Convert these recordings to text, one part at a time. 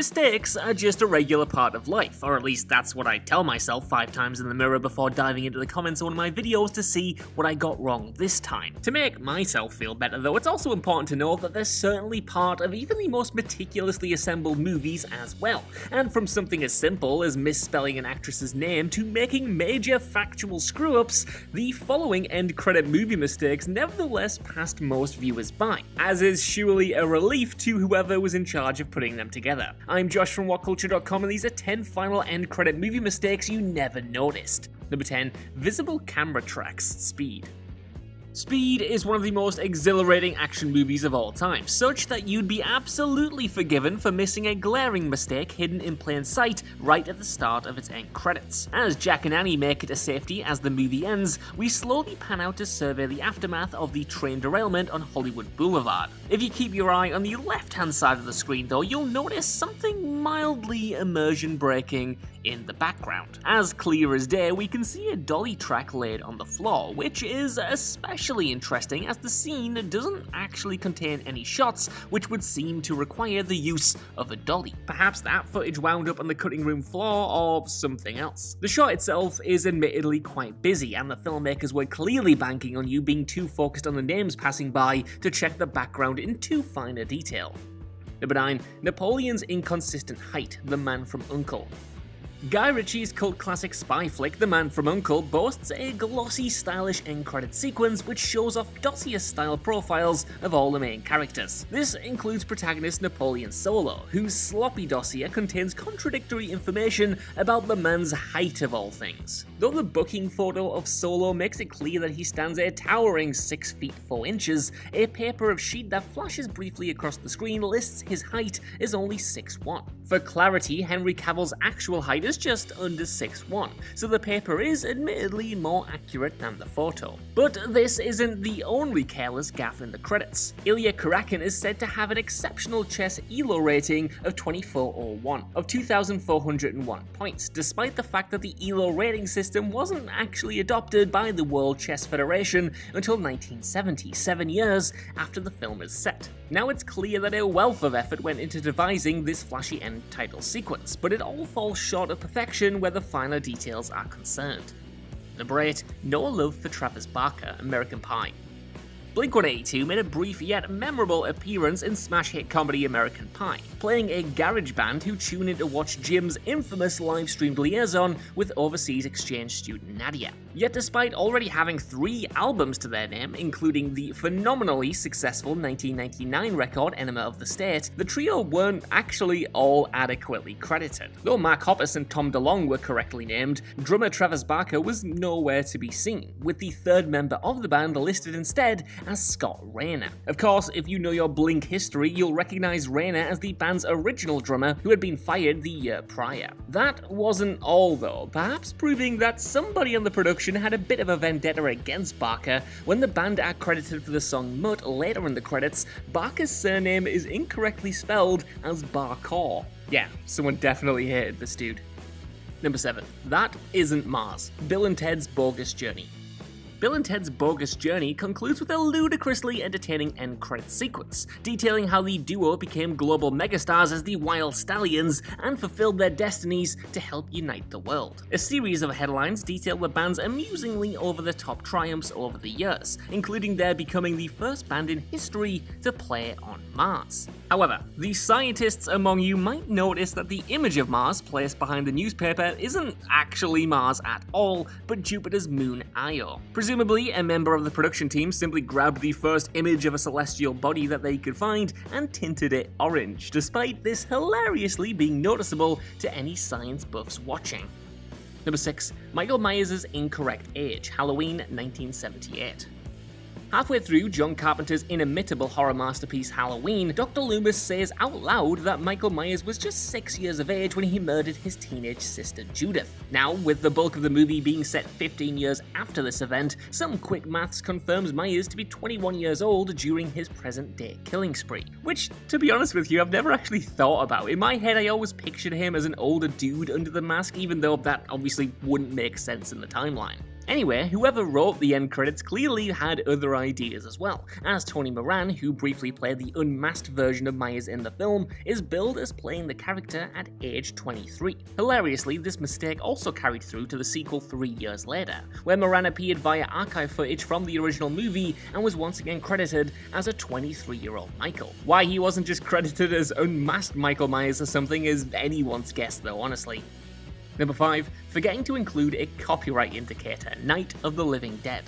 Mistakes are just a regular part of life, or at least that's what I tell myself 5 times in the mirror before diving into the comments of one of my videos to see what I got wrong this time. To make myself feel better though, it's also important to know that they're certainly part of even the most meticulously assembled movies as well, and from something as simple as misspelling an actress's name to making major factual screw-ups, the following end credit movie mistakes nevertheless passed most viewers by, as is surely a relief to whoever was in charge of putting them together. I'm Josh from Whatculture.com and these are 10 final end credit movie mistakes you never noticed. Number 10. Visible camera tracks. Speed. Speed is one of the most exhilarating action movies of all time, such that you'd be absolutely forgiven for missing a glaring mistake hidden in plain sight right at the start of its end credits. As Jack and Annie make it to safety as the movie ends, we slowly pan out to survey the aftermath of the train derailment on Hollywood Boulevard. If you keep your eye on the left-hand side of the screen though, you'll notice something mildly immersion-breaking in the background. As clear as day, we can see a dolly track laid on the floor, which is especially interesting as the scene doesn't actually contain any shots which would seem to require the use of a dolly. Perhaps that footage wound up on the cutting room floor or something else. The shot itself is admittedly quite busy, and the filmmakers were clearly banking on you being too focused on the names passing by to check the background in too fine a detail. Number 9. Napoleon's inconsistent height, The Man from U.N.C.L.E. Guy Ritchie's cult classic spy flick The Man from U.N.C.L.E. boasts a glossy, stylish end credit sequence which shows off dossier-style profiles of all the main characters. This includes protagonist Napoleon Solo, whose sloppy dossier contains contradictory information about the man's height of all things. Though the booking photo of Solo makes it clear that he stands a towering 6 feet 4 inches, a paper of sheet that flashes briefly across the screen lists his height as only 6'1". For clarity, Henry Cavill's actual height is just under 6'1", so the paper is admittedly more accurate than the photo. But this isn't the only careless gaffe in the credits. Ilya Kuryakin is said to have an exceptional chess ELO rating of 2401, of 2,401 points, despite the fact that the ELO rating system wasn't actually adopted by the World Chess Federation until 1970, 7 years after the film is set. Now it's clear that a wealth of effort went into devising this flashy end title sequence, but it all falls short of perfection where the finer details are concerned. Number 8. No love for Travis Barker, American Pie. Blink-182 made a brief yet memorable appearance in smash hit comedy American Pie, playing a garage band who tune in to watch Jim's infamous live-streamed liaison with overseas exchange student Nadia. Yet despite already having 3 albums to their name, including the phenomenally successful 1999 record Enema of the State, the trio weren't actually all adequately credited. Though Mark Hoppus and Tom DeLonge were correctly named, drummer Travis Barker was nowhere to be seen, with the third member of the band listed instead as Scott Rayner. Of course, if you know your Blink history, you'll recognize Rayner as the band's original drummer who had been fired the year prior. That wasn't all though, perhaps proving that somebody on the production had a bit of a vendetta against Barker. When the band are credited for the song Mutt later in the credits, Barker's surname is incorrectly spelled as Barker. Yeah, someone definitely hated this dude. Number 7. That Isn't Mars, Bill and Ted's Bogus Journey. Bill and Ted's Bogus Journey concludes with a ludicrously entertaining end credits sequence, detailing how the duo became global megastars as the Wild Stallions and fulfilled their destinies to help unite the world. A series of headlines detail the band's amusingly over-the-top triumphs over the years, including their becoming the first band in history to play on Mars. However, the scientists among you might notice that the image of Mars placed behind the newspaper isn't actually Mars at all, but Jupiter's moon Io. Presumably, a member of the production team simply grabbed the first image of a celestial body that they could find and tinted it orange, despite this hilariously being noticeable to any science buffs watching. Number 6. Michael Myers' incorrect age, Halloween 1978. Halfway through John Carpenter's inimitable horror masterpiece Halloween, Dr. Loomis says out loud that Michael Myers was just 6 years of age when he murdered his teenage sister Judith. Now, with the bulk of the movie being set 15 years after this event, some quick maths confirms Myers to be 21 years old during his present-day killing spree. Which, to be honest with you, I've never actually thought about. In my head, I always pictured him as an older dude under the mask, even though that obviously wouldn't make sense in the timeline. Anyway, whoever wrote the end credits clearly had other ideas as well, as Tony Moran, who briefly played the unmasked version of Myers in the film, is billed as playing the character at age 23. Hilariously, this mistake also carried through to the sequel 3 years later, where Moran appeared via archive footage from the original movie and was once again credited as a 23-year-old Michael. Why he wasn't just credited as unmasked Michael Myers or something is anyone's guess though, honestly. Number 5. Forgetting to include a copyright indicator, Night of the Living Dead.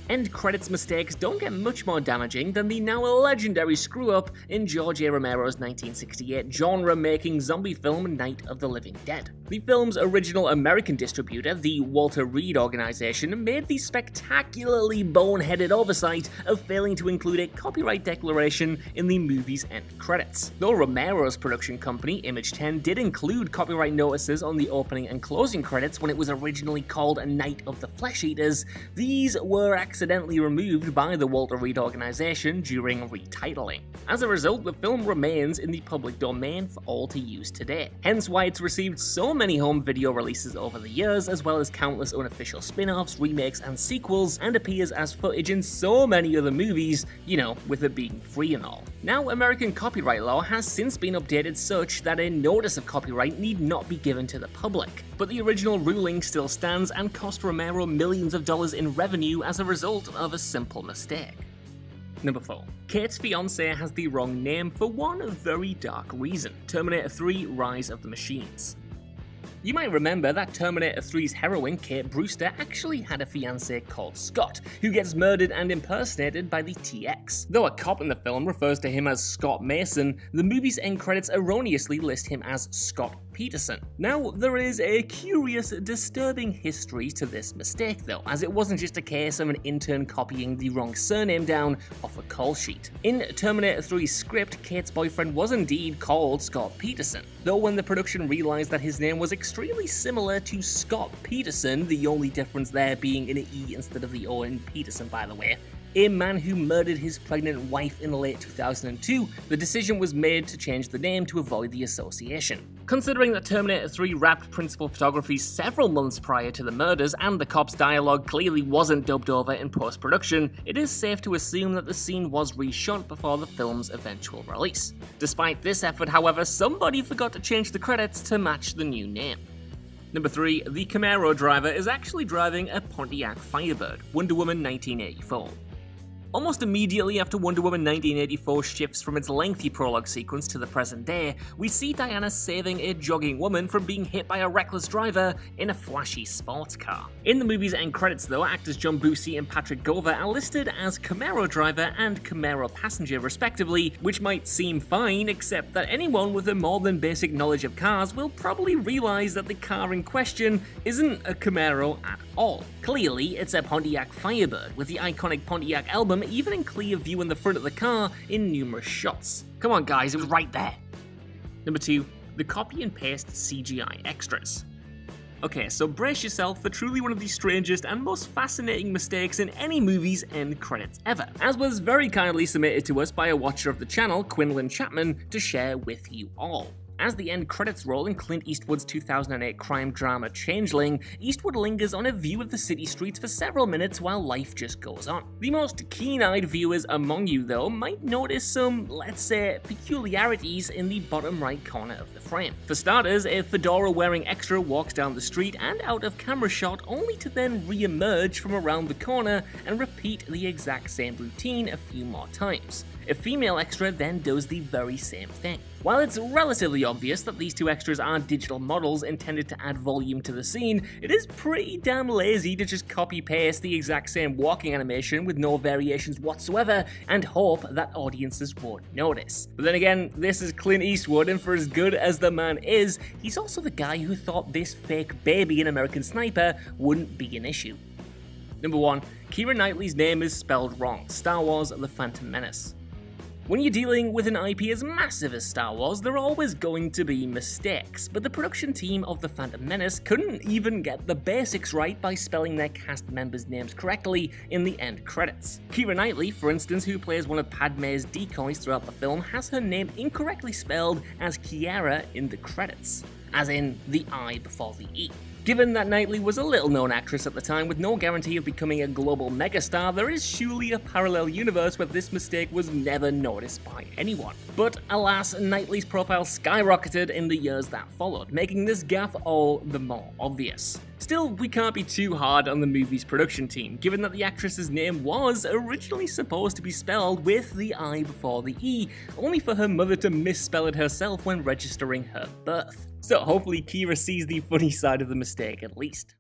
End credits mistakes don't get much more damaging than the now legendary screw-up in George A. Romero's 1968 genre-making zombie film Night of the Living Dead. The film's original American distributor, the Walter Reed Organization, made the spectacularly boneheaded oversight of failing to include a copyright declaration in the movie's end credits. Though Romero's production company, Image 10, did include copyright notices on the opening and closing credits when it was originally called A Night of the Flesh Eaters, these were accidentally removed by the Walter Reed Organization during retitling. As a result, the film remains in the public domain for all to use today, hence why it's received so many home video releases over the years, as well as countless unofficial spin-offs, remakes, and sequels, and appears as footage in so many other movies, you know, with it being free and all. Now, American copyright law has since been updated such that a notice of copyright need not be given to the public, but the original ruling still stands and cost Romero millions of dollars in revenue as a result of a simple mistake. Number 4. Kate's fiance has the wrong name for one very dark reason: Terminator 3: Rise of the Machines. You might remember that Terminator 3's heroine, Kate Brewster, actually had a fiancé called Scott, who gets murdered and impersonated by the TX. Though a cop in the film refers to him as Scott Mason, the movie's end credits erroneously list him as Scott Peterson. Now, there is a curious, disturbing history to this mistake though, as it wasn't just a case of an intern copying the wrong surname down off a call sheet. In Terminator 3's script, Kate's boyfriend was indeed called Scott Peterson, though when the production realized that his name was extremely similar to Scott Peterson, the only difference there being an E instead of the O in Peterson, by the way, a man who murdered his pregnant wife in late 2002, the decision was made to change the name to avoid the association. Considering that Terminator 3 wrapped principal photography several months prior to the murders and the cop's dialogue clearly wasn't dubbed over in post-production, it is safe to assume that the scene was reshot before the film's eventual release. Despite this effort, however, somebody forgot to change the credits to match the new name. Number 3. The Camaro driver is actually driving a Pontiac Firebird, Wonder Woman 1984. Almost immediately after Wonder Woman 1984 shifts from its lengthy prologue sequence to the present day, we see Diana saving a jogging woman from being hit by a reckless driver in a flashy sports car. In the movie's end credits though, actors John Busey and Patrick Gover are listed as Camaro driver and Camaro passenger respectively, which might seem fine, except that anyone with a more than basic knowledge of cars will probably realize that the car in question isn't a Camaro at all. Clearly, it's a Pontiac Firebird, with the iconic Pontiac album even in clear view in the front of the car in numerous shots. Come on guys, it was right there. Number 2. The copy and paste CGI extras. Okay, so brace yourself for truly one of the strangest and most fascinating mistakes in any movie's end credits ever, as was very kindly submitted to us by a watcher of the channel, Quinlan Chapman, to share with you all. As the end credits roll in Clint Eastwood's 2008 crime drama Changeling, Eastwood lingers on a view of the city streets for several minutes while life just goes on. The most keen-eyed viewers among you, though, might notice some, let's say, peculiarities in the bottom right corner of the frame. For starters, a fedora-wearing extra walks down the street and out of camera shot only to then re-emerge from around the corner and repeat the exact same routine a few more times. A female extra then does the very same thing. While it's relatively obvious that these two extras are digital models intended to add volume to the scene, it is pretty damn lazy to just copy-paste the exact same walking animation with no variations whatsoever and hope that audiences won't notice. But then again, this is Clint Eastwood, and for as good as the man is, he's also the guy who thought this fake baby in American Sniper wouldn't be an issue. Number 1. Keira Knightley's name is spelled wrong. Star Wars: The Phantom Menace. When you're dealing with an IP as massive as Star Wars, there are always going to be mistakes, but the production team of The Phantom Menace couldn't even get the basics right by spelling their cast members' names correctly in the end credits. Keira Knightley, for instance, who plays one of Padme's decoys throughout the film, has her name incorrectly spelled as Kiara in the credits, as in the I before the E. Given that Knightley was a little-known actress at the time with no guarantee of becoming a global megastar, there is surely a parallel universe where this mistake was never noticed by anyone. But alas, Knightley's profile skyrocketed in the years that followed, making this gaffe all the more obvious. Still, we can't be too hard on the movie's production team, given that the actress's name was originally supposed to be spelled with the I before the E, only for her mother to misspell it herself when registering her birth. So hopefully Kira sees the funny side of the mistake at least.